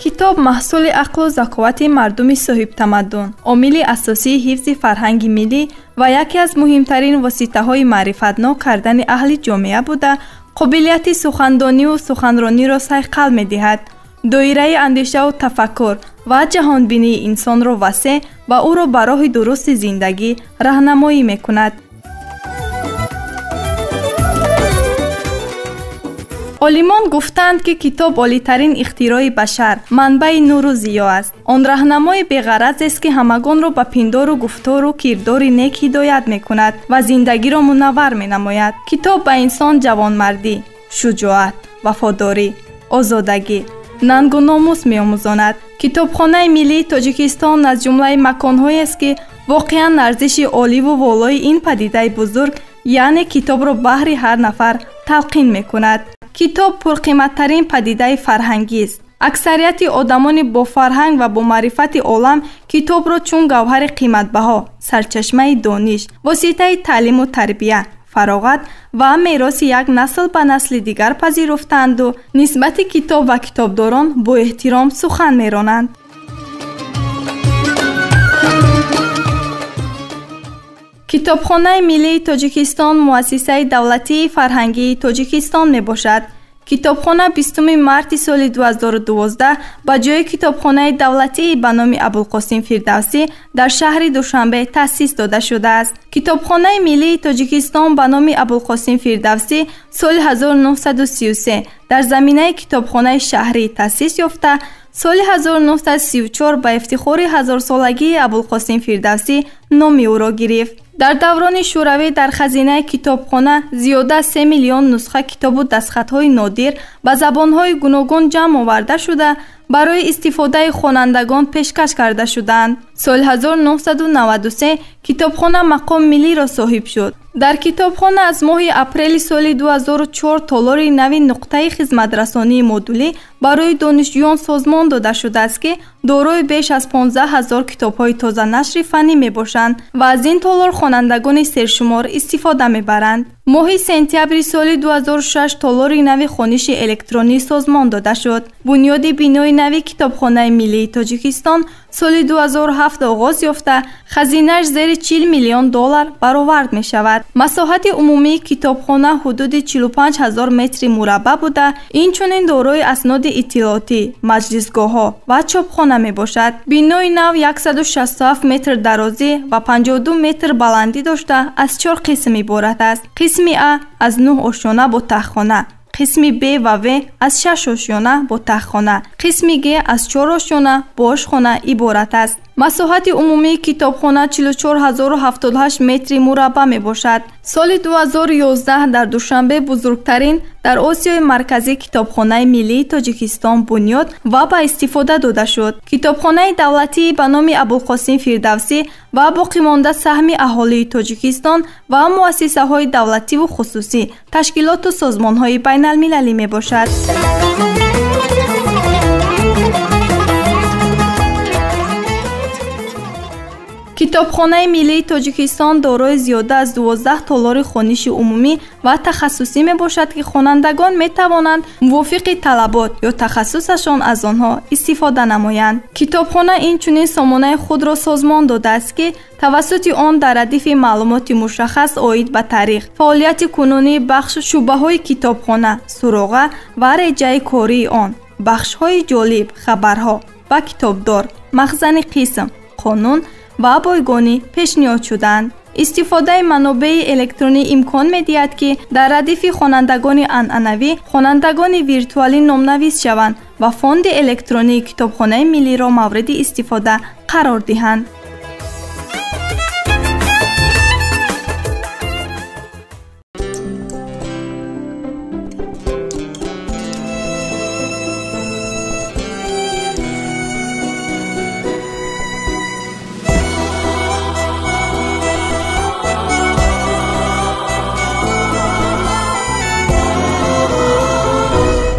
کتاب محصول عقل و ذکاوت مردم صاحب تمدن، عامل اساسی حفظ فرهنگ ملی و یکی از مهمترین وسیله‌های معرفت‌نو کردن اهل جامعه بوده، قابلیت سخندانی و سخنرانی را صیقل می‌دهد. دایره اندیشه و تفکر و جهانبینی انسان را وسیع و او را به راه درست زندگی راهنمایی می‌کند. عالمان گفتند که کتاب عالی‌ترین اختراع بشر، منبع نور و ضیا است. آن راهنمای بی‌غرض است که همگان را به پندار و گفتار و کردار نیک هدایت می‌کند و زندگی را منور می‌نماید. کتاب به انسان جوانمردی، شجاعت، وفاداری، آزادگی، ننگ و ناموس می‌آموزاند. کتابخانه ملی تاجیکستان از جمله مکان‌هایی است که واقعاً ارزش عالی و والای این پدیده بزرگ، یعنی کتاب را بهر هر نفر تلقین می‌کند. کتاب پرقیمت‌ترین پدیده فرهنگی است. اکثریت آدمان با فرهنگ و با معرفت عالم کتاب را چون گوهر قیمت‌بها، سرچشمه دانش، وسیله تعلیم و تربیت، فراغت و میراث یک نسل به نسل دیگر پذیرفتند و نسبت کتاب و کتابداران با احترام سخن می‌رانند. کتابخانه ملی تاجیکستان مؤسسه دولتی فرهنگی تاجیکستان می باشد. کتابخانه 20 مارس سال 2012 با جای کتابخانه دولتی به نام ابوالقاسم فردوسی در شهر دوشنبه تأسیس داده شده است. کتابخانه ملی تاجیکستان به نام ابوالقاسم فردوسی سال 1933 در زمینه کتابخانه شهری تأسیس یافته. سال 1934 به افتخار 1000 سالگی ابوالقاسم فردوسی نام او را گرفت. در دوران شوروی در خزینه کتابخانه زیاده از 3 میلیون نسخه کتاب و دستخطهای نادر به زبانهای گوناگون جمع آورده شده برای استفاده خوانندگان پیشکش کرده شدند. سال 1993 کتابخانه مقام ملی را صاحب شد. در کتابخانه از ماه اپریل سال 2004 تالار نوی نقطه خدمترسانی مدولی برای دانشجویان سازمان داده شده است که دارای بیش از 15,000 کتاب‌های تازه نشر فنی میباشند و از این تالار خوانندگان سرشمار استفاده میبرند. ماه سپتامبر سال 2006 تالار نوی خوانش الکترونی سازمان داده شد. بنیاد بینای نوی کتابخانه ملی تاجیکستان سال 2007 آغاز یافته، خزینه‌اش زیر 40 میلیون دلار برآورد می شود. مساحت عمومی کتابخانه حدود 45,000 متر مربع بوده. این چنین دارای اسناد اطلاعاتی، مجلسگاه‌ها و چاپخانه می باشد. بینای نو 167 متر درازی و 52 متر بلندی داشته از 4 قسم عبارت است. قسم ا از 9 آشیانه با تختخانه، قسم ب و و از 6 آشیانه با تختخانه، قسم گ از 4 آشیانه با آشخانه عبارت است. مساحت عمومی کتابخانه 44,078 متر مربع می باشد. سال 2011 در دوشنبه بزرگترین در آسیای مرکزی کتابخانه ملی تاجیکستان بنیاد و به استفاده داده شد. کتابخانه دولتی به نام ابوالقاسم فردوسی و باقی مانده سهم اهالی تاجیکستان و مؤسسه های دولتی و خصوصی، تشکیلات و سازمان های بین المللی می باشد. کتابخانه ملی تاجیکستان دارای زیاده از 12 تالار خوانش عمومی و تخصصی می باشد که خوانندگان می توانند موافق طلبات یا تخصصشان از آنها استفاده نمایند. کتابخانه این چنین سامانه خود را سازمان داده است که توسط آن در ردیف معلومات مشخص عاید به تاریخ، فعالیت کنونی بخش شعبه های کتابخانه، سراغه و رجع کاری آن، بخش های جالب، خبرها و کتابدار، مخزن قسم، قانون و بایگانی پیشنهاد شدند. استفاده منابع الکترونی امکان می‌دهد که در ردیف خوانندگان عنعنوی خوانندگان ویرتوالی نام‌نویس شوند و فاند الکترونی کتابخانه ملی را مورد استفاده قرار دهند.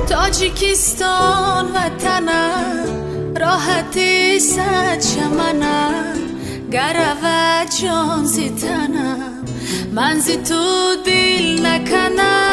تاجیکستان وطنم، راحتی صد چمنم، گرو جان زی تنم، من زی تو دل نکنم.